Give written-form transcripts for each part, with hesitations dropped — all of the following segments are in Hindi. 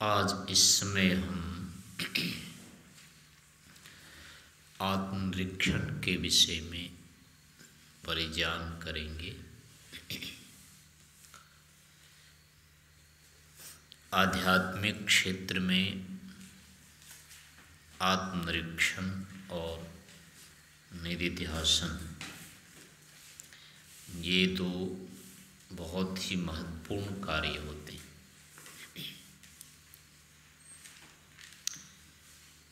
आज इस समय हम आत्मनिरीक्षण के विषय में परिज्ञान करेंगे। आध्यात्मिक क्षेत्र में आत्मनिरीक्षण और निधिध्यासन ये दो बहुत ही महत्वपूर्ण कार्य होते हैं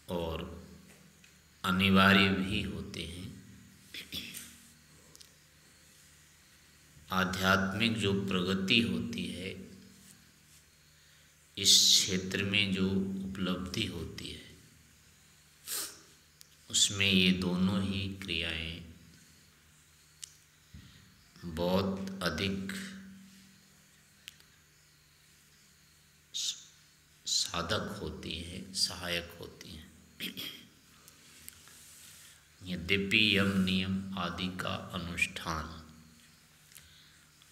और अनिवार्य भी होते हैं। आध्यात्मिक जो प्रगति होती है, इस क्षेत्र में जो उपलब्धि होती है, उसमें ये दोनों ही क्रियाएं बहुत अधिक साधक होती है, सहायक होती हैं। यद्यपि यम नियम आदि का अनुष्ठान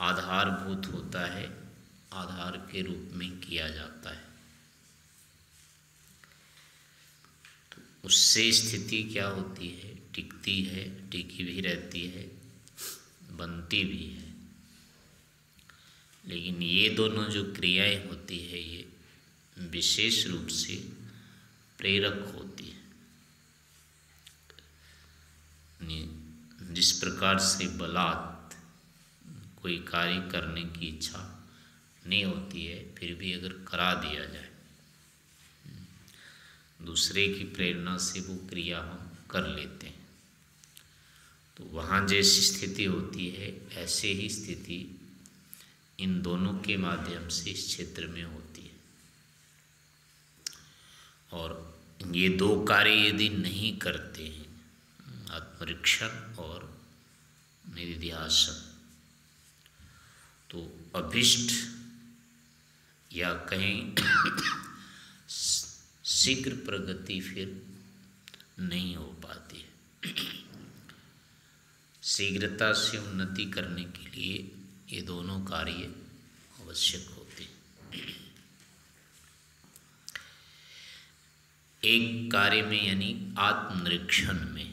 आधारभूत होता है, आधार के रूप में किया जाता है, तो उससे स्थिति क्या होती है? टिकती है, टिकी भी रहती है, बनती भी है। लेकिन ये दोनों जो क्रियाएं होती है, ये विशेष रूप से प्रेरक होती है। जिस प्रकार से बलात् कोई कार्य करने की इच्छा नहीं होती है, फिर भी अगर करा दिया जाए, दूसरे की प्रेरणा से वो क्रिया हम कर लेते हैं, तो वहाँ जैसी स्थिति होती है, ऐसे ही स्थिति इन दोनों के माध्यम से इस क्षेत्र में होती है। और ये दो कार्य यदि नहीं करते हैं, आत्मनिरीक्षण और निधिध्यासन, तो अभिष्ट या कहीं शीघ्र प्रगति फिर नहीं हो पाती है। शीघ्रता से उन्नति करने के लिए ये दोनों कार्य आवश्यक होते हैं। एक कार्य में यानी आत्मनिरीक्षण में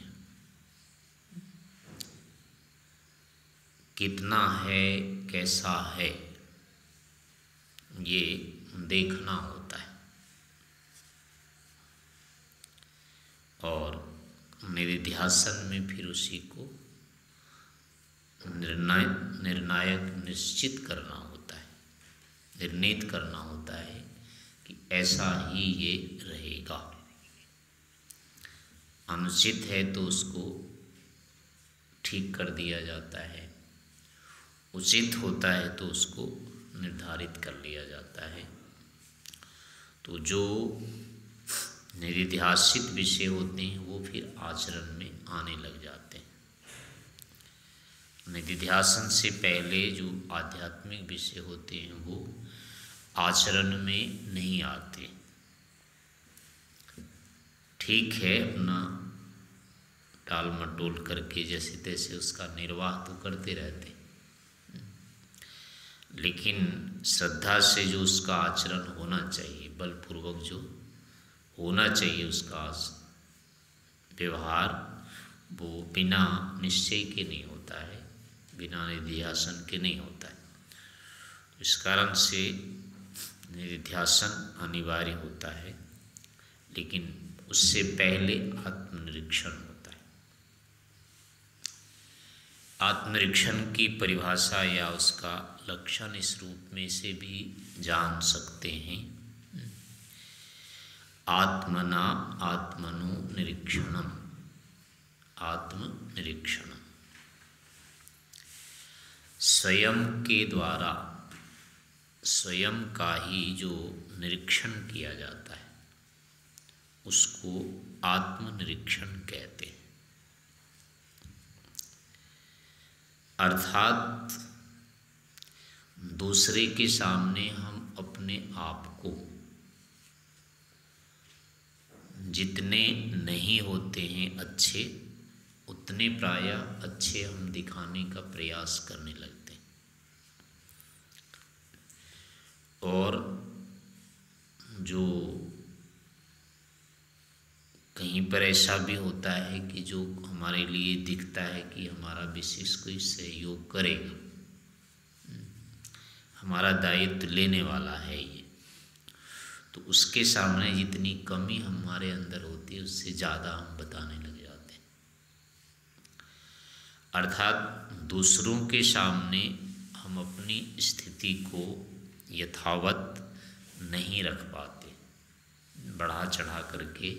कितना है, कैसा है, ये देखना होता है। और निधिध्यासन में फिर उसी को निर्णायक निश्चित करना होता है, निर्णित करना होता है कि ऐसा ही ये रहेगा। अनुचित है तो उसको ठीक कर दिया जाता है, उचित होता है तो उसको निर्धारित कर लिया जाता है। तो जो निधिध्यासित विषय होते हैं वो फिर आचरण में आने लग जाते हैं। निधिध्यासन से पहले जो आध्यात्मिक विषय होते हैं वो आचरण में नहीं आते। ठीक है, अपना टाल मटोल करके जैसे तैसे उसका निर्वाह तो करते रहते, लेकिन श्रद्धा से जो उसका आचरण होना चाहिए, बलपूर्वक जो होना चाहिए उसका व्यवहार, वो बिना निश्चय के नहीं होता है, बिना निधिध्यासन के नहीं होता है। इस कारण से निधिध्यासन अनिवार्य होता है, लेकिन उससे पहले आत्मनिरीक्षण होता है। आत्मनिरीक्षण की परिभाषा या उसका लक्षण इस रूप में से भी जान सकते हैं। आत्मना आत्मनो निरीक्षणम, आत्मनिरीक्षणम। स्वयं के द्वारा स्वयं का ही जो निरीक्षण किया जाता है, उसको आत्मनिरीक्षण कहते हैं। अर्थात दूसरे के सामने हम अपने आप को जितने नहीं होते हैं अच्छे, उतने प्रायः अच्छे हम दिखाने का प्रयास करने लगते हैं। और जो कहीं पर ऐसा भी होता है कि जो हमारे लिए दिखता है कि हमारा विशेष कोई सहयोग करेगा, हमारा दायित्व लेने वाला है ये, तो उसके सामने जितनी कमी हमारे अंदर होती है उससे ज़्यादा हम बताने लग जाते हैं। अर्थात दूसरों के सामने हम अपनी स्थिति को यथावत नहीं रख पाते, बढ़ा चढ़ा करके,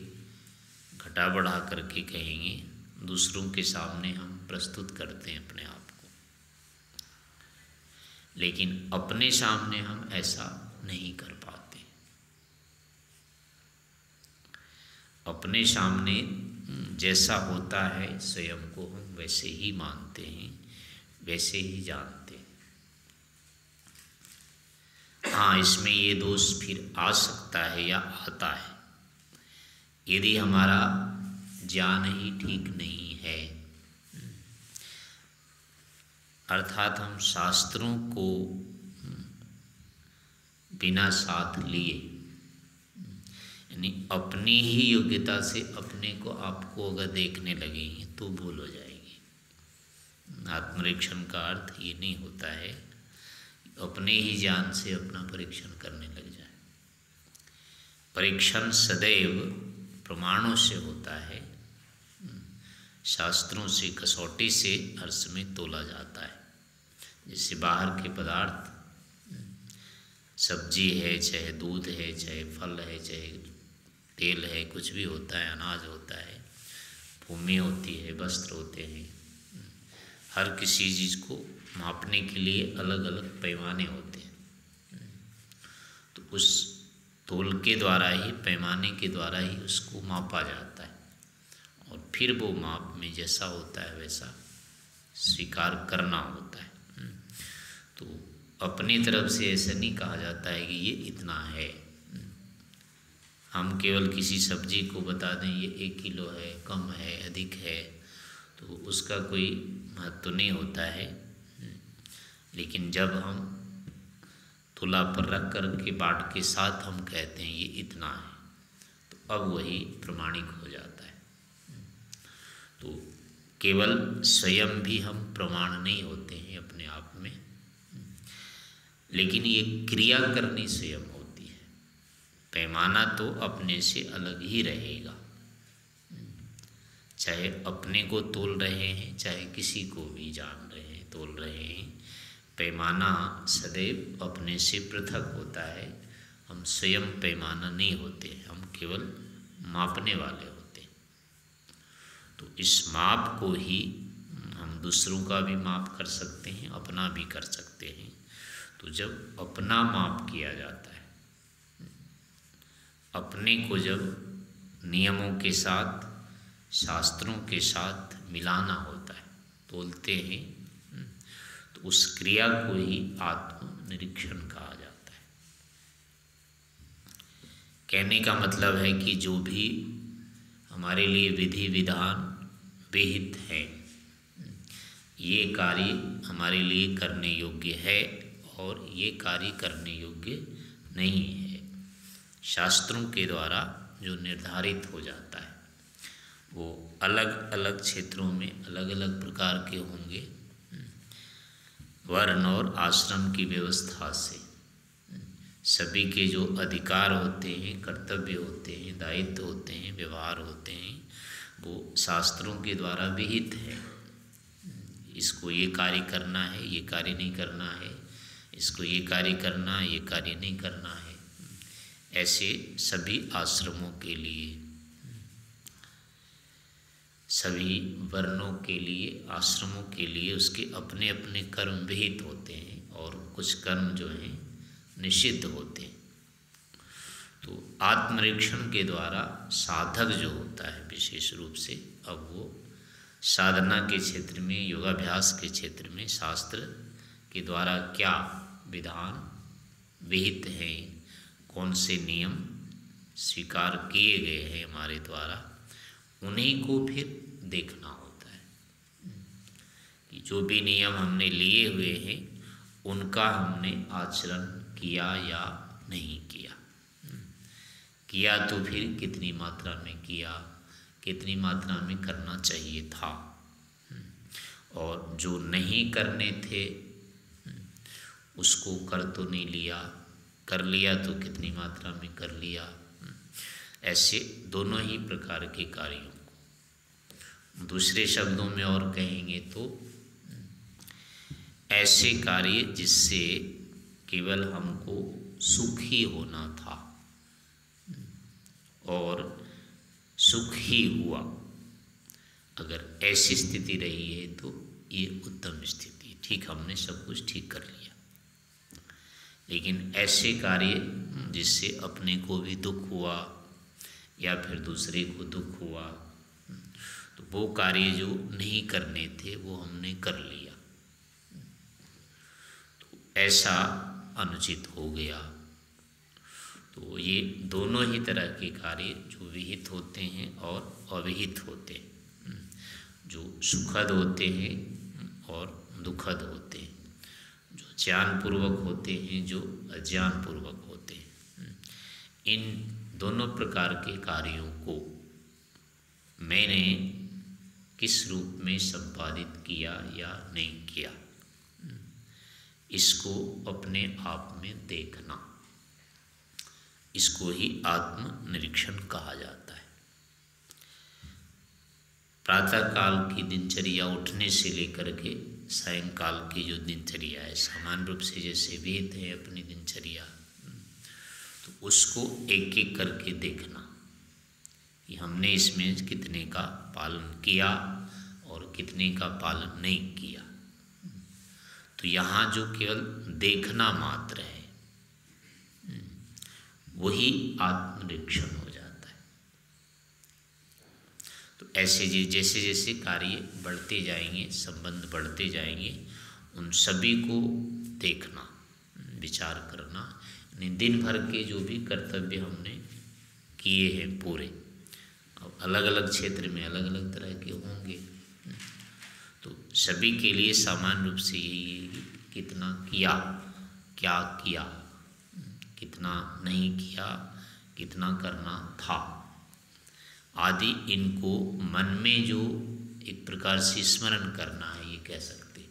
घटा बढ़ा करके कहेंगे, दूसरों के सामने हम प्रस्तुत करते हैं अपने आप को, लेकिन अपने सामने हम ऐसा नहीं कर पाते। अपने सामने जैसा होता है स्वयं को हम वैसे ही मानते हैं, वैसे ही जानते हैं। हाँ, इसमें ये दोष फिर आ सकता है या आता है यदि हमारा ज्ञान ही ठीक नहीं है, अर्थात हम शास्त्रों को बिना साथ लिए, यानी अपनी ही योग्यता से अपने को आपको अगर देखने लगेंगे तो भूल हो जाएगी। आत्मरीक्षण का अर्थ ये नहीं होता है अपने ही ज्ञान से अपना परीक्षण करने लग जाए। परीक्षण सदैव प्रमाणों से होता है, शास्त्रों से, कसौटी से हर समय तोला जाता है। जैसे बाहर के पदार्थ, सब्जी है, चाहे दूध है, चाहे फल है, चाहे तेल है, कुछ भी होता है, अनाज होता है, भूमि होती है, वस्त्र होते हैं, हर किसी चीज़ को मापने के लिए अलग अलग पैमाने होते हैं। तो उस तोल के द्वारा ही, पैमाने के द्वारा ही उसको मापा जाता है और फिर वो माप में जैसा होता है वैसा स्वीकार करना होता है। तो अपनी तरफ से ऐसा नहीं कहा जाता है कि ये इतना है। हम केवल किसी सब्जी को बता दें ये 1 किलो है, कम है, अधिक है, तो उसका कोई महत्व नहीं होता है। लेकिन जब हम तुला पर रख कर के बाट के साथ हम कहते हैं ये इतना है, तो अब वही प्रमाणिक हो जाता है। तो केवल स्वयं भी हम प्रमाण नहीं होते हैं अपने आप में, लेकिन ये क्रिया करनी स्वयं होती है। पैमाना तो अपने से अलग ही रहेगा, चाहे अपने को तोल रहे हैं, चाहे किसी को भी जान रहे हैं, तोल रहे हैं, पैमाना सदैव अपने से पृथक होता है। हम स्वयं पैमाना नहीं होते, हम केवल मापने वाले होते हैं। तो इस माप को ही हम दूसरों का भी माप कर सकते हैं, अपना भी कर सकते हैं। तो जब अपना माप किया जाता है, अपने को जब नियमों के साथ, शास्त्रों के साथ मिलाना होता है, तोलते हैं, तो उस क्रिया को ही आत्मनिरीक्षण कहा जाता है। कहने का मतलब है कि जो भी हमारे लिए विधि विधान विहित है, ये कार्य हमारे लिए करने योग्य है और ये कार्य करने योग्य नहीं है। शास्त्रों के द्वारा जो निर्धारित हो जाता है वो अलग अलग क्षेत्रों में अलग अलग प्रकार के होंगे। वर्ण और आश्रम की व्यवस्था से सभी के जो अधिकार होते हैं, कर्तव्य होते हैं, दायित्व होते हैं, व्यवहार होते हैं, वो शास्त्रों के द्वारा विहित है। इसको ये कार्य करना है, ये कार्य नहीं करना है, इसको ये कार्य करना है, ये कार्य नहीं करना है। ऐसे सभी आश्रमों के लिए, सभी वर्णों के लिए, आश्रमों के लिए उसके अपने अपने कर्म विहित होते हैं और कुछ कर्म जो हैं निषिद्ध होते हैं। तो आत्मनिरीक्षण के द्वारा साधक जो होता है विशेष रूप से, अब वो साधना के क्षेत्र में, योगाभ्यास के क्षेत्र में शास्त्र के द्वारा क्या विधान विहित हैं, कौन से नियम स्वीकार किए गए हैं हमारे द्वारा, उन्हीं को फिर देखना होता है कि जो भी नियम हमने लिए हुए हैं उनका हमने आचरण किया या नहीं किया। किया तो फिर कितनी मात्रा में किया, कितनी मात्रा में करना चाहिए था, और जो नहीं करने थे उसको कर तो नहीं लिया, कर लिया तो कितनी मात्रा में कर लिया। ऐसे दोनों ही प्रकार के कार्यों को दूसरे शब्दों में और कहेंगे तो ऐसे कार्य जिससे केवल हमको सुख ही होना था और सुख ही हुआ, अगर ऐसी स्थिति रही है तो ये उत्तम स्थिति, ठीक, हमने सब कुछ ठीक कर लिया। लेकिन ऐसे कार्य जिससे अपने को भी दुख हुआ या फिर दूसरे को दुख हुआ, तो वो कार्य जो नहीं करने थे वो हमने कर लिया, तो ऐसा अनुचित हो गया। तो ये दोनों ही तरह के कार्य जो विहित होते हैं और अविहित होते हैं, जो सुखद होते हैं और दुखद होते हैं, जो ज्ञानपूर्वक होते हैं, जो अज्ञानपूर्वक होते हैं, इन दोनों प्रकार के कार्यों को मैंने किस रूप में संपादित किया या नहीं किया, इसको अपने आप में देखना, इसको ही आत्मनिरीक्षण कहा जाता है। प्रातःकाल की दिनचर्या उठने से लेकर के सायंकाल की जो दिनचर्या है, समान रूप से जैसे वेद है अपनी दिनचर्या, तो उसको एक एक करके देखना कि हमने इसमें कितने का पालन किया और कितने का पालन नहीं किया। तो यहाँ जो केवल देखना मात्र है वही आत्मनिरीक्षण हो जाता है। तो ऐसे जैसे जैसे कार्य बढ़ते जाएंगे, संबंध बढ़ते जाएंगे, उन सभी को देखना, विचार करना, दिन भर के जो भी कर्तव्य हमने किए हैं पूरे, अब अलग अलग क्षेत्र में अलग अलग तरह के होंगे, तो सभी के लिए सामान्य रूप से यही है कि कितना किया, क्या किया, कितना नहीं किया, कितना करना था आदि, इनको मन में जो एक प्रकार से स्मरण करना है, ये कह सकते।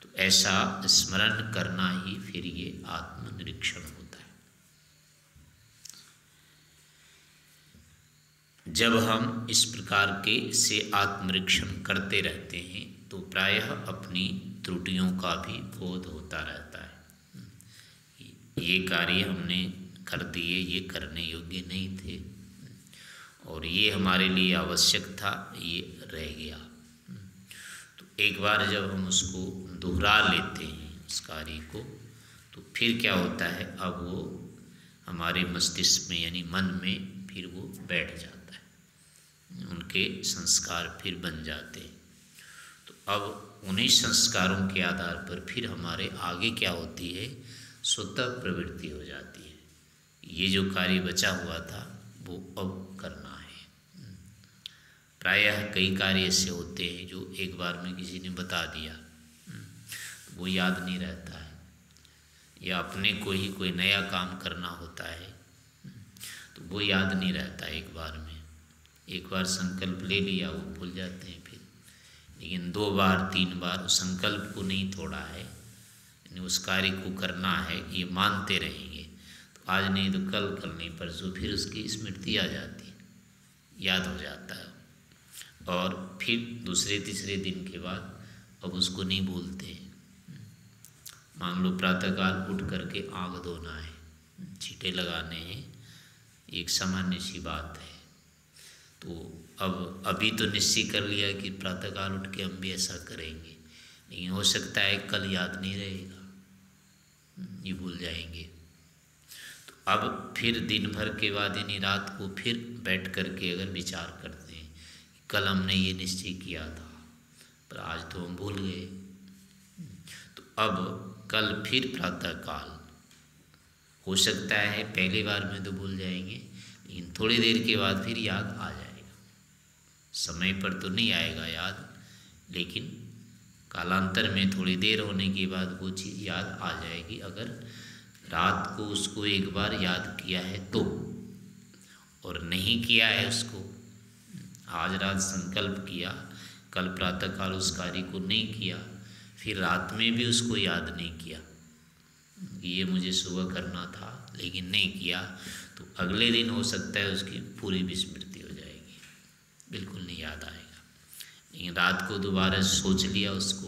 तो ऐसा स्मरण करना ही फिर ये आत्मनिरीक्षण होता है। जब हम इस प्रकार के से आत्मनिरीक्षण करते रहते हैं तो प्रायः अपनी त्रुटियों का भी बोध होता रहता है। ये कार्य हमने कर दिए, ये करने योग्य नहीं थे, और ये हमारे लिए आवश्यक था, ये रह गया। तो एक बार जब हम उसको दोहरा लेते हैं उस कार्य को, तो फिर क्या होता है, अब वो हमारे मस्तिष्क में यानी मन में फिर वो बैठ जाता है, उनके संस्कार फिर बन जाते हैं। तो अब उन्हीं संस्कारों के आधार पर फिर हमारे आगे क्या होती है, स्वतः प्रवृत्ति हो जाती है। ये जो कार्य बचा हुआ था वो अब करना है। प्रायः कई कार्य ऐसे होते हैं जो एक बार में किसी ने बता दिया, वो याद नहीं रहता है, या अपने को ही कोई नया काम करना होता है तो वो याद नहीं रहता एक बार में। एक बार संकल्प ले लिया वो भूल जाते हैं फिर, लेकिन 2 बार 3 बार उस संकल्प को नहीं तोड़ा है, उस कार्य को करना है, ये मानते रहेंगे, तो आज नहीं तो कल, कल नहीं परसों फिर उसकी स्मृति आ जाती है, याद हो जाता है, और फिर दूसरे तीसरे दिन के बाद अब उसको नहीं भूलते। मान लो प्रातःकाल उठ करके आँख धोना है, छींटे लगाने हैं, एक सामान्य सी बात है, तो अब अभी तो निश्चय कर लिया कि प्रातःकाल उठ के हम भी ऐसा करेंगे, लेकिन हो सकता है कल याद नहीं रहेगा, ये भूल जाएंगे। तो अब फिर दिन भर के बाद यानी रात को फिर बैठ करके अगर विचार करते हैं, कल हमने ये निश्चय किया था पर आज तो हम भूल गए, तो अब कल फिर प्रातःकाल, हो सकता है पहली बार में तो भूल जाएंगे, लेकिन थोड़ी देर के बाद फिर याद आ जाएगा। समय पर तो नहीं आएगा याद, लेकिन कालांतर में थोड़ी देर होने के बाद वो चीज़ याद आ जाएगी, अगर रात को उसको एक बार याद किया है तो, और नहीं किया है उसको, आज रात संकल्प किया, कल प्रातःकाल उस कार्य को नहीं किया, फिर रात में भी उसको याद नहीं किया ये मुझे सुबह करना था लेकिन नहीं किया, तो अगले दिन हो सकता है उसकी पूरी विस्मृति हो जाएगी, बिल्कुल नहीं याद आएगा। लेकिन रात को दोबारा सोच लिया उसको,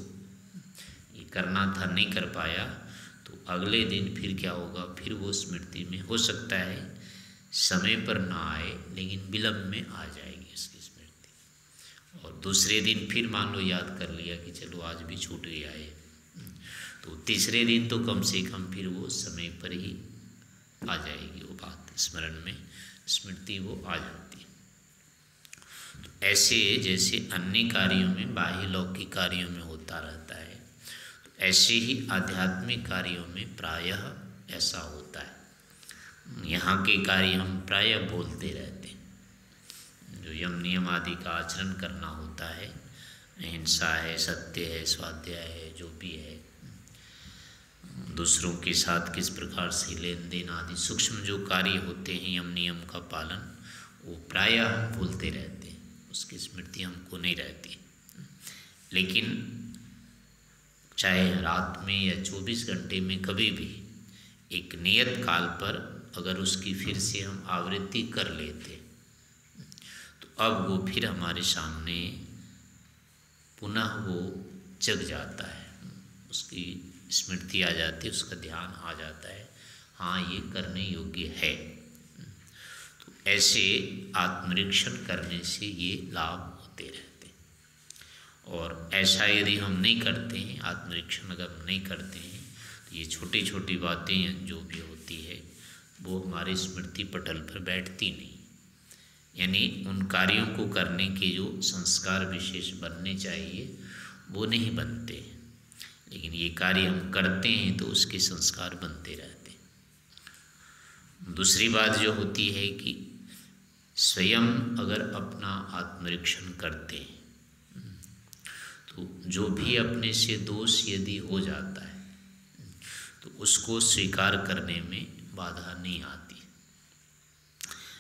ये करना था नहीं कर पाया, तो अगले दिन फिर क्या होगा, फिर वो स्मृति में हो सकता है समय पर ना आए लेकिन विलंब में आ जाएगी उसकी स्मृति। और दूसरे दिन फिर मान लो याद कर लिया कि चलो आज भी छूट गया है, तो तीसरे दिन तो कम से कम फिर वो समय पर ही आ जाएगी वो बात, स्मरण में स्मृति वो आ जाती है। तो ऐसे जैसे अन्य कार्यों में, बाह्य लौकिक कार्यों में होता रहता है, तो ऐसे ही आध्यात्मिक कार्यों में प्रायः ऐसा होता है। यहाँ के कार्य हम प्रायः बोलते रहते हैं, जो यम नियम आदि का आचरण करना होता है, अहिंसा है, सत्य है, स्वाध्याय है, जो भी है, दूसरों के साथ किस प्रकार से लेन देन आदि सूक्ष्म जो कार्य होते हैं यम नियम का पालन, वो प्रायः हम भूलते रहते हैं, उसकी स्मृति हमको नहीं रहती। लेकिन चाहे रात में या 24 घंटे में कभी भी एक नियत काल पर अगर उसकी फिर से हम आवृत्ति कर लेते, तो अब वो फिर हमारे सामने पुनः वो जग जाता है, उसकी स्मृति आ जाती है, उसका ध्यान आ जाता है, हाँ ये करने योग्य है। तो ऐसे आत्मनिरीक्षण करने से ये लाभ होते रहते हैं। और ऐसा यदि हम नहीं करते हैं, आत्मनिरीक्षण अगर हम नहीं करते हैं, तो ये छोटी छोटी बातें जो भी होती है वो हमारे स्मृति पटल पर बैठती नहीं, यानी उन कार्यों को करने के जो संस्कार विशेष बनने चाहिए वो नहीं बनते, लेकिन ये कार्य हम करते हैं तो उसके संस्कार बनते रहते हैं। दूसरी बात जो होती है कि स्वयं अगर अपना आत्मनिरीक्षण करते हैं तो जो भी अपने से दोष यदि हो जाता है तो उसको स्वीकार करने में बाधा नहीं आती,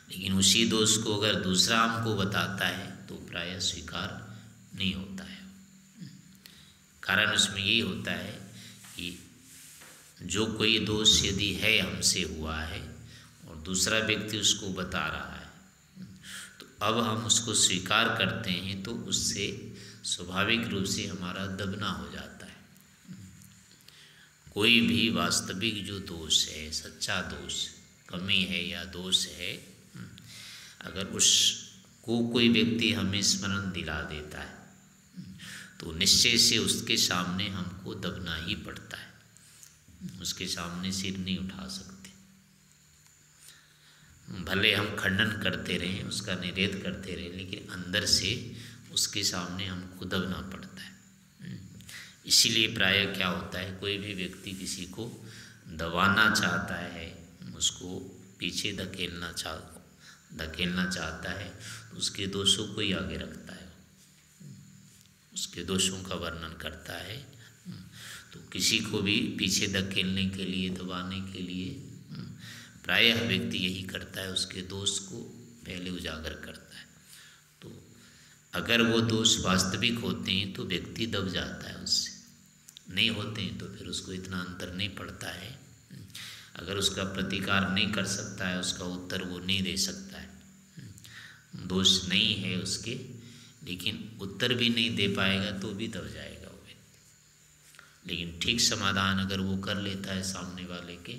लेकिन उसी दोष को अगर दूसरा हमको बताता है तो प्रायः स्वीकार नहीं होता है। कारण उसमें यही होता है कि जो कोई दोष यदि है हमसे हुआ है और दूसरा व्यक्ति उसको बता रहा है, तो अब हम उसको स्वीकार करते हैं तो उससे स्वाभाविक रूप से हमारा दबना हो जाता है। कोई भी वास्तविक जो दोष है, सच्चा दोष, कमी है या दोष है, अगर उसको कोई व्यक्ति हमें स्मरण दिला देता है तो निश्चय से उसके सामने हमको दबना ही पड़ता है, उसके सामने सिर नहीं उठा सकते। भले हम खंडन करते रहें, उसका निषेध करते रहें, लेकिन अंदर से उसके सामने हमको दबना पड़ता है। इसीलिए प्रायः क्या होता है, कोई भी व्यक्ति किसी को दबाना चाहता है, उसको पीछे धकेलना चाहता है, तो उसके दोषों को ही आगे रखता है, उसके दोषों का वर्णन करता है। तो किसी को भी पीछे धकेलने के लिए, दबाने के लिए प्रायः व्यक्ति यही करता है, उसके दोष को पहले उजागर करता है। तो अगर वो दोष वास्तविक होते हैं तो व्यक्ति दब जाता है, उससे नहीं होते हैं तो फिर उसको इतना अंतर नहीं पड़ता है। अगर उसका प्रतिकार नहीं कर सकता है, उसका उत्तर वो नहीं दे सकता है, दोष नहीं है उसके, लेकिन उत्तर भी नहीं दे पाएगा तो भी दब जाएगा वो व्यक्ति। लेकिन ठीक समाधान अगर वो कर लेता है सामने वाले के,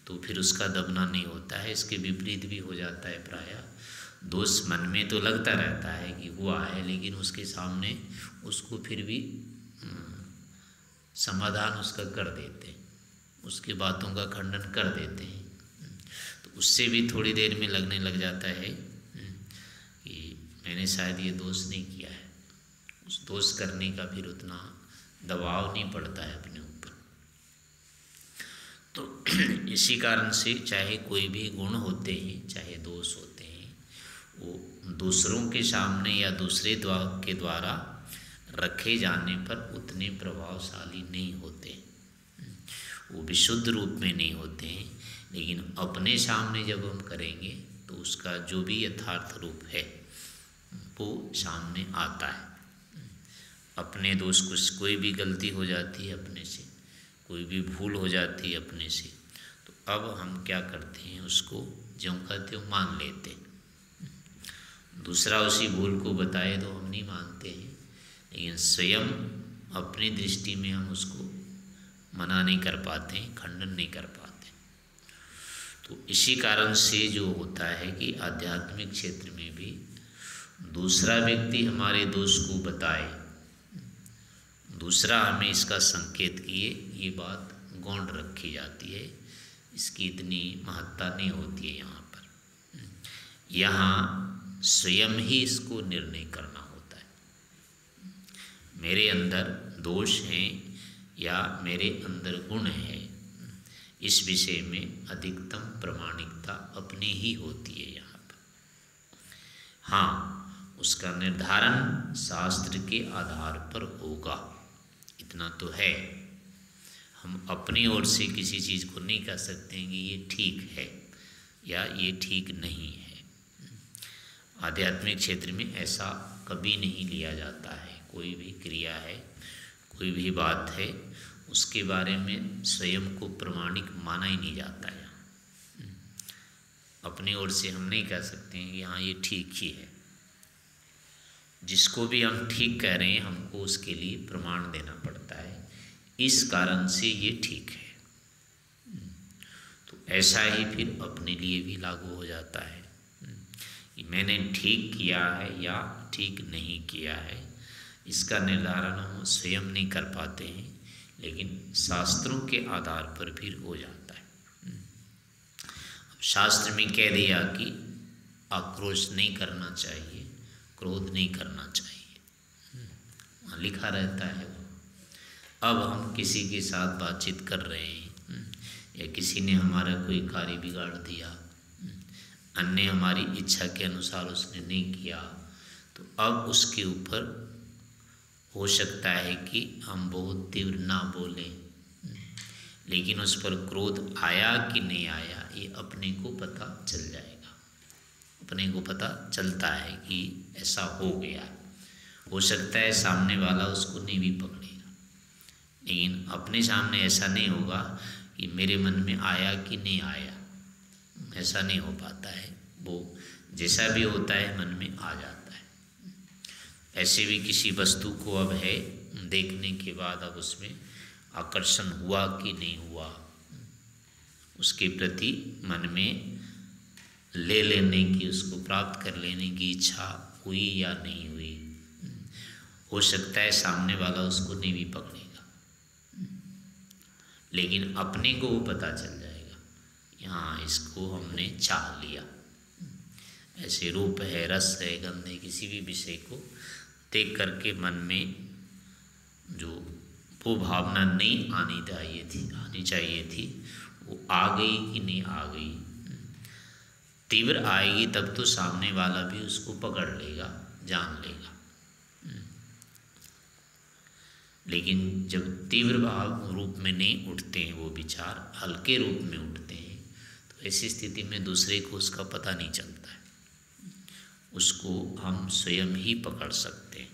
तो फिर उसका दबना नहीं होता है। इसके विपरीत भी हो जाता है प्रायः, दोष मन में तो लगता रहता है कि हुआ है, लेकिन उसके सामने उसको फिर भी समाधान उसका कर देते हैं, उसकी बातों का खंडन कर देते हैं। तो उससे भी थोड़ी देर में लगने लग जाता है कि मैंने शायद ये दोष नहीं किया है, उस दोष करने का फिर उतना दबाव नहीं पड़ता है अपने ऊपर। तो इसी कारण से चाहे कोई भी गुण होते हैं, चाहे दोष होते हैं, वो दूसरों के सामने या दूसरे के द्वारा रखे जाने पर उतने प्रभावशाली नहीं होते। वो विशुद्ध रूप में नहीं होते हैं, लेकिन अपने सामने जब हम करेंगे तो उसका जो भी यथार्थ रूप है वो सामने आता है। अपने दोष, कुछ कोई भी गलती हो जाती है अपने से, कोई भी भूल हो जाती है अपने से, तो अब हम क्या करते हैं, उसको ज्यों का त्यों मान लेते हैं। दूसरा उसी भूल को बताए तो हम नहीं मानते हैं, लेकिन स्वयं अपनी दृष्टि में हम उसको मना नहीं कर पाते हैं, खंडन नहीं कर पाते। तो इसी कारण से जो होता है कि आध्यात्मिक क्षेत्र में भी दूसरा व्यक्ति हमारे दोष को बताए, दूसरा हमें इसका संकेत किए, ये बात गौण रखी जाती है, इसकी इतनी महत्ता नहीं होती है यहाँ पर। यहाँ स्वयं ही इसको निर्णय करना होता है। मेरे अंदर दोष हैं या मेरे अंदर गुण है, इस विषय में अधिकतम प्रामाणिकता अपनी ही होती है यहाँ पर। हाँ, उसका निर्धारण शास्त्र के आधार पर होगा, इतना तो है। हम अपनी ओर से किसी चीज़ को नहीं कह सकते हैं कि ये ठीक है या ये ठीक नहीं है। आध्यात्मिक क्षेत्र में ऐसा कभी नहीं लिया जाता है। कोई भी क्रिया है, कोई भी बात है, उसके बारे में स्वयं को प्रामाणिक माना ही नहीं जाता है। अपनी ओर से हम नहीं कह सकते हैं कि हाँ ये ठीक ही है। जिसको भी हम ठीक कह रहे हैं, हमको उसके लिए प्रमाण देना पड़ता है, इस कारण से ये ठीक है। तो ऐसा ही फिर अपने लिए भी लागू हो जाता है कि मैंने ठीक किया है या ठीक नहीं किया है, इसका निर्धारण हम स्वयं नहीं कर पाते हैं, लेकिन शास्त्रों के आधार पर फिर हो जाता है। शास्त्र में कह दिया कि आक्रोश नहीं करना चाहिए, क्रोध नहीं करना चाहिए, वहाँ लिखा रहता है। अब हम किसी के साथ बातचीत कर रहे हैं या किसी ने हमारा कोई कार्य बिगाड़ दिया, अन्य हमारी इच्छा के अनुसार उसने नहीं किया, तो अब उसके ऊपर हो सकता है कि हम बहुत तीव्र ना बोलें, लेकिन उस पर क्रोध आया कि नहीं आया ये अपने को पता चल जाएगा। अपने को पता चलता है कि ऐसा हो गया। हो सकता है सामने वाला उसको नहीं भी पकड़ेगा, लेकिन अपने सामने ऐसा नहीं होगा कि मेरे मन में आया कि नहीं आया, ऐसा नहीं हो पाता है। वो जैसा भी होता है मन में आ जाता है। ऐसे भी किसी वस्तु को अब है देखने के बाद अब उसमें आकर्षण हुआ कि नहीं हुआ, उसके प्रति मन में ले लेने की, उसको प्राप्त कर लेने की इच्छा हुई या नहीं हुई। हो सकता है सामने वाला उसको नहीं भी पकड़ेगा, लेकिन अपने को वो पता चल जाएगा, यहाँ इसको हमने चाह लिया। ऐसे रूप है, रस है, गंध है, किसी भी विषय को देख करके मन में जो वो भावना नहीं आनी चाहिए थी वो आ गई कि नहीं आ गई। तीव्र आएगी तब तो सामने वाला भी उसको पकड़ लेगा, जान लेगा। लेकिन जब तीव्र भाव रूप में नहीं उठते हैं वो विचार, हल्के रूप में उठते हैं, तो ऐसी स्थिति में दूसरे को उसका पता नहीं चलता है, उसको हम स्वयं ही पकड़ सकते हैं।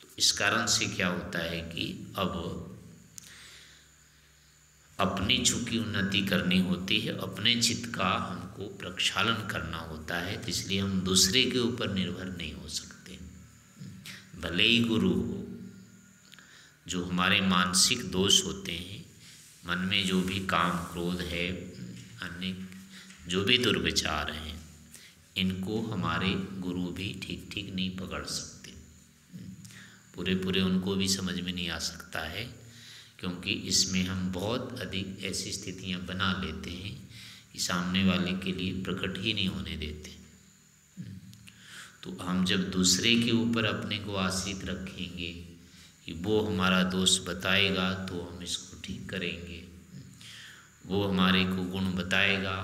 तो इस कारण से क्या होता है कि अब अपनी चूंकि उन्नति करनी होती है, अपने चित्त का हमको प्रक्षालन करना होता है, तो इसलिए हम दूसरे के ऊपर निर्भर नहीं हो सकते। भले ही गुरु हो, जो हमारे मानसिक दोष होते हैं, मन में जो भी काम क्रोध है, अन्य जो भी दुर्विचार हैं, इनको हमारे गुरु भी ठीक ठीक नहीं पकड़ सकते। पूरे उनको भी समझ में नहीं आ सकता है, क्योंकि इसमें हम बहुत अधिक ऐसी स्थितियां बना लेते हैं कि सामने वाले के लिए प्रकट ही नहीं होने देते। तो हम जब दूसरे के ऊपर अपने को आश्रित रखेंगे कि वो हमारा दोष बताएगा तो हम इसको ठीक करेंगे, वो हमारे को गुण बताएगा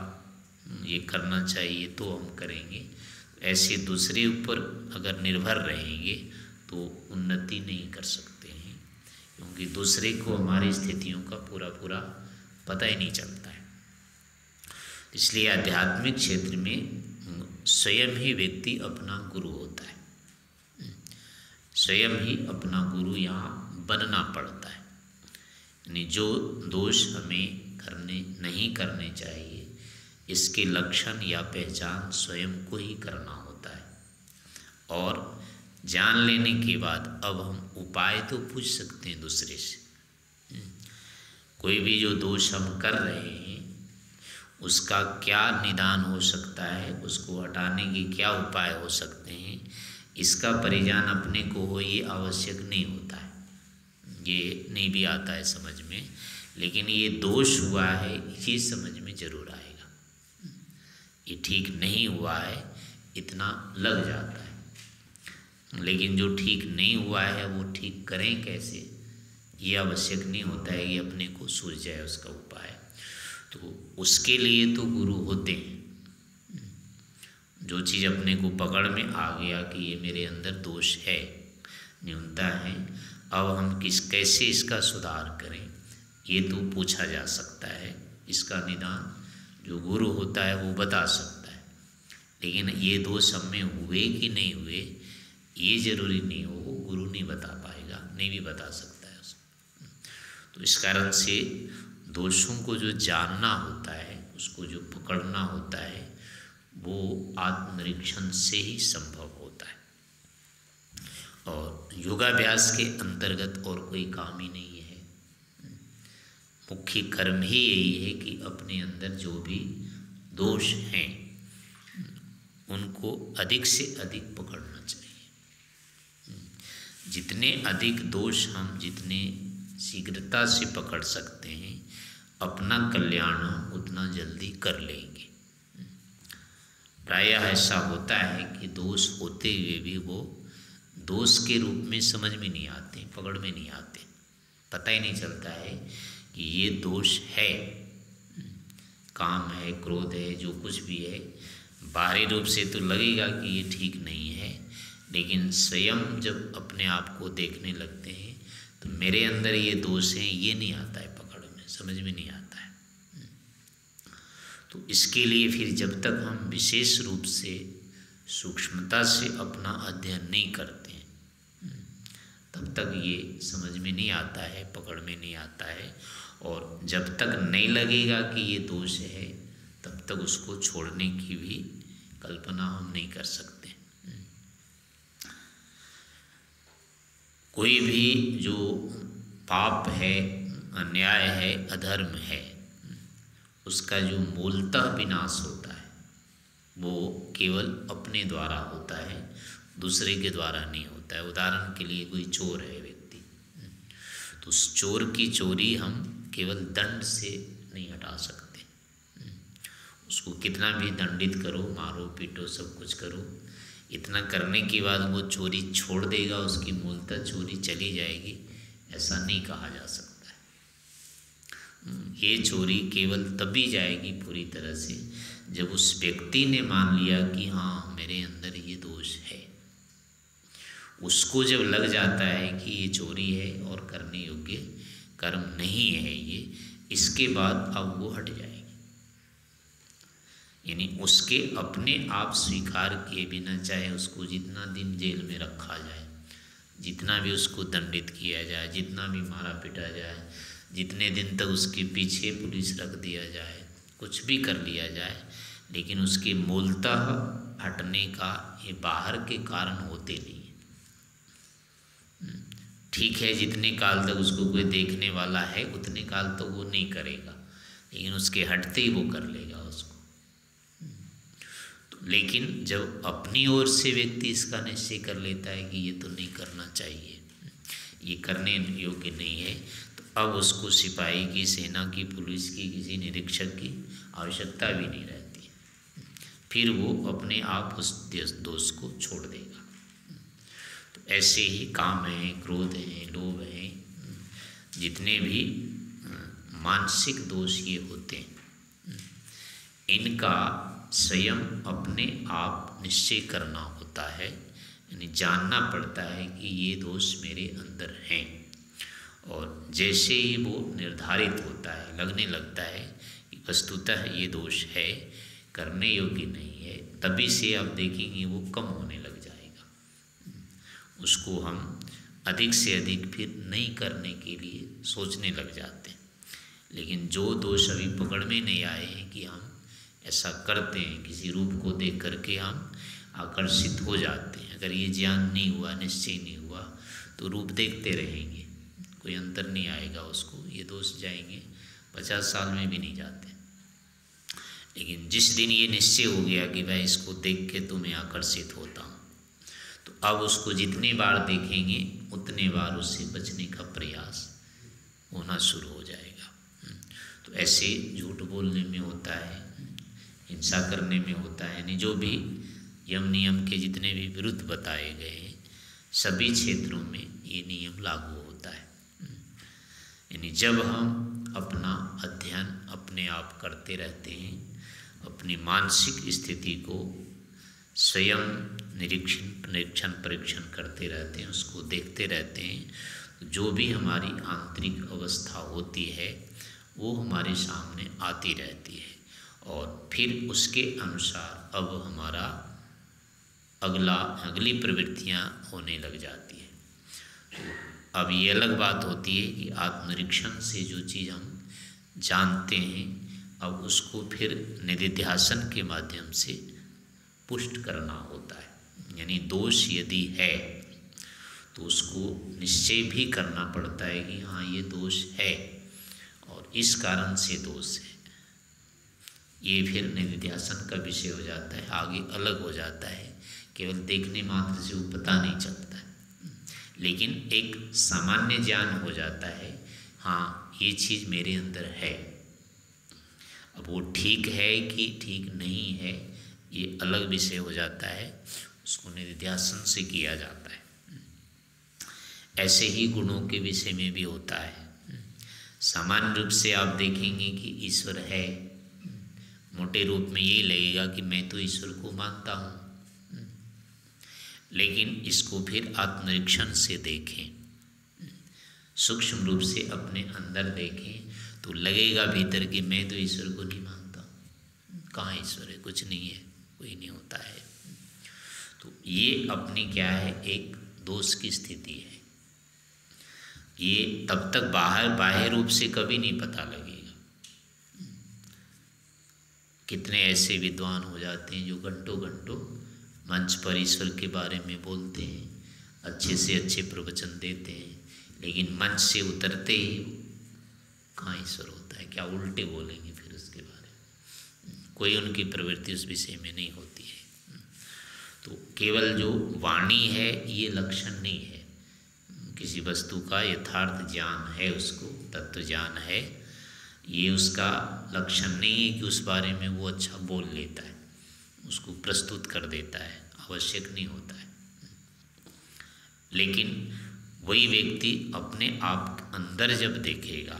ये करना चाहिए तो हम करेंगे, ऐसे दूसरे ऊपर अगर निर्भर रहेंगे तो उन्नति नहीं कर सकते हैं। क्योंकि दूसरे को हमारी स्थितियों का पूरा पूरा पता ही नहीं चलता है। इसलिए आध्यात्मिक क्षेत्र में स्वयं ही व्यक्ति अपना गुरु होता है, स्वयं ही अपना गुरु यहाँ बनना पड़ता है। यानी जो दोष हमें नहीं करने चाहिए, इसके लक्षण या पहचान स्वयं को ही करना होता है। और जान लेने के बाद अब हम उपाय तो पूछ सकते हैं दूसरे से। कोई भी जो दोष हम कर रहे हैं उसका क्या निदान हो सकता है, उसको हटाने के क्या उपाय हो सकते हैं, इसका परिज्ञान अपने को हो ये आवश्यक नहीं होता है, ये नहीं भी आता है समझ में। लेकिन ये दोष हुआ है ये समझ में जरूर आएगा, ये ठीक नहीं हुआ है इतना लग जाता है। लेकिन जो ठीक नहीं हुआ है वो ठीक करें कैसे, ये आवश्यक नहीं होता है कि अपने को सूझ जाए उसका उपाय। तो उसके लिए तो गुरु होते हैं। जो चीज़ अपने को पकड़ में आ गया कि ये मेरे अंदर दोष है, न्यूनता है, अब हम कैसे इसका सुधार करें ये तो पूछा जा सकता है। इसका निदान जो गुरु होता है वो बता सकता है। लेकिन ये दोष हम में हुए कि नहीं हुए ये जरूरी नहीं हो, वो गुरु नहीं बता पाएगा, नहीं भी बता सकता है उसको। तो इस कारण से दोषों को जो जानना होता है, उसको जो पकड़ना होता है, वो आत्मनिरीक्षण से ही संभव होता है। और योगाभ्यास के अंतर्गत और कोई काम ही नहीं है। मुख्य कर्म ही यही है कि अपने अंदर जो भी दोष हैं उनको अधिक से अधिक पकड़ना चाहिए। जितने अधिक दोष हम जितने शीघ्रता से पकड़ सकते हैं, अपना कल्याण उतना जल्दी कर लेंगे। प्रायः ऐसा होता है कि दोष होते हुए भी वो दोष के रूप में समझ में नहीं आते, पकड़ में नहीं आते, पता ही नहीं चलता है कि ये दोष है। काम है, क्रोध है, जो कुछ भी है, बाहरी रूप से तो लगेगा कि ये ठीक नहीं है, लेकिन स्वयं जब अपने आप को देखने लगते हैं तो मेरे अंदर ये दोष हैं ये नहीं आता है, पकड़ में समझ में नहीं आता है। तो इसके लिए फिर जब तक हम विशेष रूप से सूक्ष्मता से अपना अध्ययन नहीं करते हैं तब तक ये समझ में नहीं आता है, पकड़ में नहीं आता है। और जब तक नहीं लगेगा कि ये दोष है तब तक उसको छोड़ने की भी कल्पना हम नहीं कर सकते। कोई भी जो पाप है, अन्याय है, अधर्म है, उसका जो मूलतः विनाश होता है वो केवल अपने द्वारा होता है, दूसरे के द्वारा नहीं होता है। उदाहरण के लिए कोई चोर है व्यक्ति, तो उस चोर की चोरी हम केवल दंड से नहीं हटा सकते। उसको कितना भी दंडित करो, मारो पीटो, सब कुछ करो, इतना करने के बाद वो चोरी छोड़ देगा, उसकी मूलतः चोरी चली जाएगी, ऐसा नहीं कहा जा सकता है। ये चोरी केवल तभी जाएगी पूरी तरह से जब उस व्यक्ति ने मान लिया कि हाँ मेरे अंदर ये दोष है। उसको जब लग जाता है कि ये चोरी है और करने योग्य कर्म नहीं है ये, इसके बाद अब वो हट जाएगी। यानी उसके अपने आप स्वीकार किए बिना, चाहे उसको जितना दिन जेल में रखा जाए, जितना भी उसको दंडित किया जाए, जितना भी मारा पीटा जाए, जितने दिन तक उसके पीछे पुलिस रख दिया जाए, कुछ भी कर लिया जाए, लेकिन उसके मूलतः हटने का ये बाहर के कारण होते नहीं है। ठीक है, जितने काल तक उसको कोई देखने वाला है उतने काल तक वो नहीं करेगा, लेकिन उसके हटते ही वो कर लेगा उसको। लेकिन जब अपनी ओर से व्यक्ति इसका निश्चय कर लेता है कि ये तो नहीं करना चाहिए, ये करने योग्य नहीं है, तो अब उसको सिपाही की, सेना की, पुलिस की, किसी निरीक्षक की आवश्यकता भी नहीं रहती। फिर वो अपने आप उस दोष को छोड़ देगा। तो ऐसे ही काम है, क्रोध है, लोभ है, जितने भी मानसिक दोष ये होते हैं, इनका स्वयं अपने आप निश्चय करना होता है, यानी जानना पड़ता है कि ये दोष मेरे अंदर हैं। और जैसे ही वो निर्धारित होता है, लगने लगता है कि वस्तुतः ये दोष है, करने योग्य नहीं है, तभी से आप देखेंगे वो कम होने लग जाएगा। उसको हम अधिक से अधिक फिर नहीं करने के लिए सोचने लग जाते हैं। लेकिन जो दोष अभी पकड़ में नहीं आए हैं कि हम ऐसा करते हैं, किसी रूप को देख करके हम आकर्षित हो जाते हैं, अगर ये ज्ञान नहीं हुआ, निश्चय नहीं हुआ, तो रूप देखते रहेंगे, कोई अंतर नहीं आएगा उसको, ये दोष जाएंगे 50 साल में भी नहीं जाते। लेकिन जिस दिन ये निश्चय हो गया कि भाई इसको देख के तो मैं आकर्षित होता हूँ, तो अब उसको जितनी बार देखेंगे उतने बार उससे बचने का प्रयास होना शुरू हो जाएगा। तो ऐसे झूठ बोलने में होता है, हिंसा करने में होता है, यानी जो भी यम नियम के जितने भी विरुद्ध बताए गए हैं सभी क्षेत्रों में ये नियम लागू होता है। यानी जब हम अपना अध्ययन अपने आप करते रहते हैं, अपनी मानसिक स्थिति को स्वयं निरीक्षण परीक्षण करते रहते हैं, उसको देखते रहते हैं, जो भी हमारी आंतरिक अवस्था होती है वो हमारे सामने आती रहती है और फिर उसके अनुसार अब हमारा अगली प्रवृत्तियाँ होने लग जाती है। तो अब ये अलग बात होती है कि आत्मनिरीक्षण से जो चीज़ हम जानते हैं अब उसको फिर निधिध्यासन के माध्यम से पुष्ट करना होता है। यानी दोष यदि है तो उसको निश्चय भी करना पड़ता है कि हाँ ये दोष है और इस कारण से दोष है। ये फिर निधिध्यासन का विषय हो जाता है, आगे अलग हो जाता है, केवल देखने मात्र से वो पता नहीं चलता है, लेकिन एक सामान्य ज्ञान हो जाता है, हाँ ये चीज़ मेरे अंदर है। अब वो ठीक है कि ठीक नहीं है ये अलग विषय हो जाता है, उसको निधिध्यासन से किया जाता है। ऐसे ही गुणों के विषय में भी होता है। सामान्य रूप से आप देखेंगे कि ईश्वर है, मोटे रूप में यही लगेगा कि मैं तो ईश्वर को मानता हूँ, लेकिन इसको फिर आत्मनिरीक्षण से देखें, सूक्ष्म रूप से अपने अंदर देखें तो लगेगा भीतर कि मैं तो ईश्वर को नहीं मानता, कहाँ ईश्वर है, कुछ नहीं है, कोई नहीं होता है। तो ये अपनी क्या है, एक दोष की स्थिति है। ये तब तक बाह्य रूप से कभी नहीं पता लगेगा। कितने ऐसे विद्वान हो जाते हैं जो घंटों घंटों मंच पर ईश्वर के बारे में बोलते हैं, अच्छे से अच्छे प्रवचन देते हैं, लेकिन मंच से उतरते ही कहाँ ईश्वर होता है, क्या उल्टे बोलेंगे फिर उसके बारे में, कोई उनकी प्रवृत्ति उस विषय में नहीं होती है। तो केवल जो वाणी है ये लक्षण नहीं है, किसी वस्तु का यथार्थ ज्ञान है, उसको तत्व ज्ञान है, ये उसका लक्षण नहीं है कि उस बारे में वो अच्छा बोल लेता है, उसको प्रस्तुत कर देता है, आवश्यक नहीं होता है। लेकिन वही व्यक्ति अपने आप अंदर जब देखेगा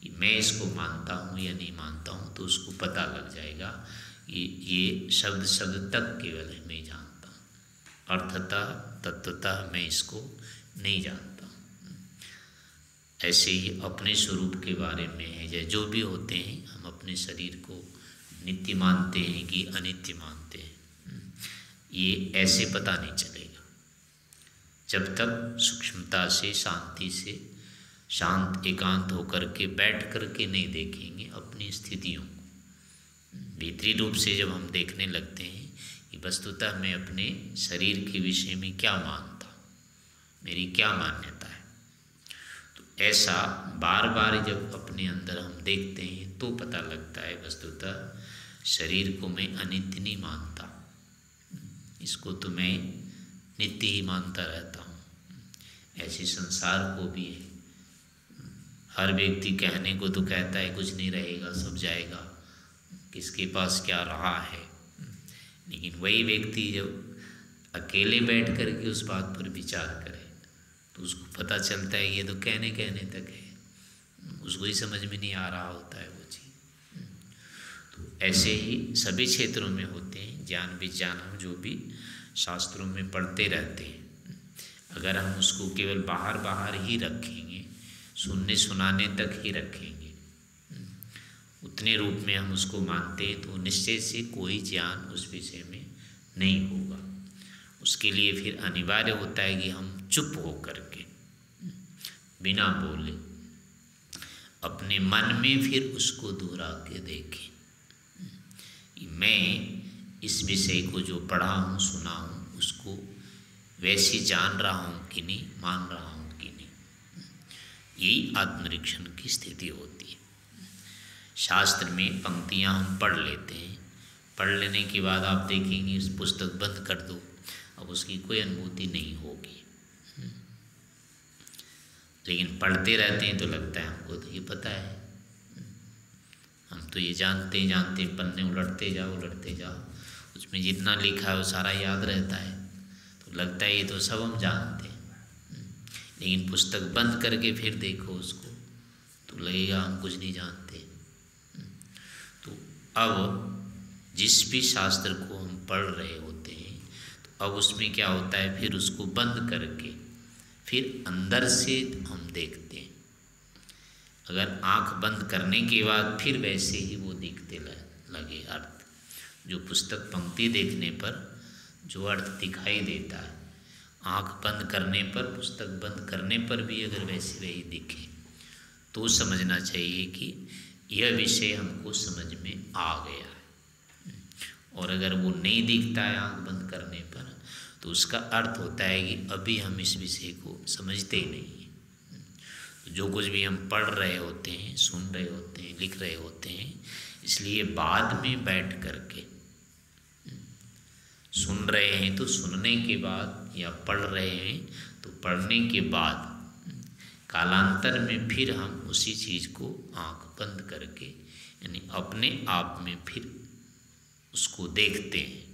कि मैं इसको मानता हूँ या नहीं मानता हूँ, तो उसको पता लग जाएगा कि ये शब्द तक केवल है, मैं जानता हूँ, अर्थतः तत्वतः मैं इसको नहीं जानता। ऐसे ही अपने स्वरूप के बारे में है, या जो भी होते हैं, हम अपने शरीर को नित्य मानते हैं कि अनित्य मानते हैं, ये ऐसे पता नहीं चलेगा जब तक सूक्ष्मता से, शांति से, शांत एकांत होकर के बैठ कर के नहीं देखेंगे अपनी स्थितियों को। भीतरी रूप से जब हम देखने लगते हैं कि वस्तुतः मैं अपने शरीर के विषय में क्या मानता हूँ, मेरी क्या मान्यता है, तो ऐसा बार बार जब अपने अंदर हम देखते हैं तो पता लगता है वस्तुतः शरीर को मैं अनित्य नहीं मानता, इसको तो मैं नित्य ही मानता रहता हूँ। ऐसे संसार को भी है, हर व्यक्ति कहने को तो कहता है कुछ नहीं रहेगा, सब जाएगा, किसके पास क्या रहा है, लेकिन वही व्यक्ति जब अकेले बैठ कर के उस बात पर विचार करे तो उसको पता चलता है ये तो कहने तक है, उसको ही समझ में नहीं आ रहा होता है वो चीज़। तो ऐसे ही सभी क्षेत्रों में होते हैं, ज्ञान विज्ञान हम जो भी शास्त्रों में पढ़ते रहते हैं, अगर हम उसको केवल बाहर बाहर ही रखेंगे, सुनने सुनाने तक ही रखेंगे, उतने रूप में हम उसको मानते हैं, तो निश्चय से कोई ज्ञान उस विषय में नहीं होगा। उसके लिए फिर अनिवार्य होता है कि हम चुप हो करके, बिना बोले, अपने मन में फिर उसको दोहरा के देखें। मैं इस विषय को जो पढ़ा हूँ, सुना हूँ, उसको वैसे जान रहा हूँ कि नहीं, मान रहा हूँ कि नहीं। यही आत्मनिरीक्षण की स्थिति होती है। शास्त्र में पंक्तियाँ हम पढ़ लेते हैं, पढ़ लेने के बाद आप देखेंगे इस पुस्तक बंद कर दो, अब उसकी कोई अनुभूति नहीं होगी। लेकिन पढ़ते रहते हैं तो लगता है हमको तो ये पता है, हम तो ये जानते हैं, पन्ने उलटते जाओ, उसमें जितना लिखा है वो सारा याद रहता है, तो लगता है ये तो सब हम जानते हैं। लेकिन पुस्तक बंद करके फिर देखो उसको, तो लगेगा हम कुछ नहीं जानते। तो अब जिस भी शास्त्र को हम पढ़ रहे होते हैं, तो अब उसमें क्या होता है, फिर उसको बंद करके फिर अंदर से हम देखते हैं। अगर आंख बंद करने के बाद फिर वैसे ही वो दिखते लगे अर्थ, जो पुस्तक पंक्ति देखने पर जो अर्थ दिखाई देता है, आंख बंद करने पर, पुस्तक बंद करने पर भी अगर वैसे वही दिखे, तो समझना चाहिए कि यह विषय हमको समझ में आ गया है। और अगर वो नहीं दिखता है आंख बंद करने पर, तो उसका अर्थ होता है कि अभी हम इस विषय को समझते ही नहीं हैं। जो कुछ भी हम पढ़ रहे होते हैं, सुन रहे होते हैं, लिख रहे होते हैं, इसलिए बाद में बैठ करके सुन रहे हैं तो सुनने के बाद, या पढ़ रहे हैं तो पढ़ने के बाद, कालांतर में फिर हम उसी चीज़ को आंख बंद करके, यानी अपने आप में फिर उसको देखते हैं।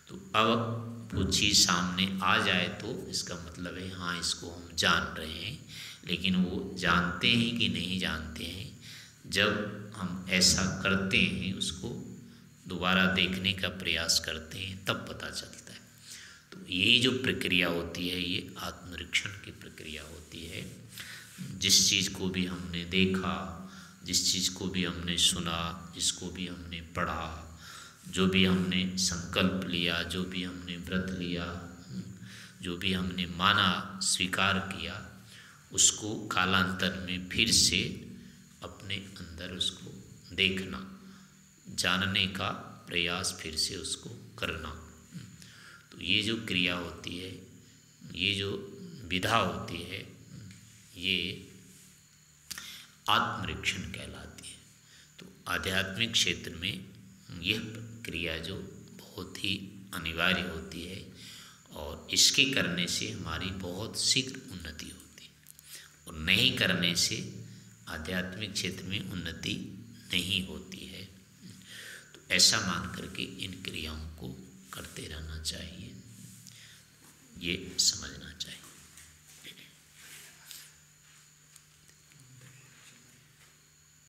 तो अब वो चीज़ सामने आ जाए तो इसका मतलब है हाँ, इसको हम जान रहे हैं। लेकिन वो जानते हैं कि नहीं जानते हैं, जब हम ऐसा करते हैं, उसको दोबारा देखने का प्रयास करते हैं, तब पता चलता है। तो यही जो प्रक्रिया होती है, ये आत्मनिरीक्षण की प्रक्रिया होती है। जिस चीज़ को भी हमने देखा, जिस चीज़ को भी हमने सुना, जिसको भी हमने पढ़ा, जो भी हमने संकल्प लिया, जो भी हमने व्रत लिया, जो भी हमने माना, स्वीकार किया, उसको कालांतर में फिर से अपने अंदर उसको देखना, जानने का प्रयास फिर से उसको करना। तो ये जो क्रिया होती है, ये जो विधा होती है, ये आत्मनिरीक्षण कहलाती है। तो आध्यात्मिक क्षेत्र में यह क्रिया जो बहुत ही अनिवार्य होती है, और इसके करने से हमारी बहुत शीघ्र उन्नति होती है, और नहीं करने से आध्यात्मिक क्षेत्र में उन्नति नहीं होती है। तो ऐसा मान करके इन क्रियाओं को करते रहना चाहिए, ये समझना चाहिए।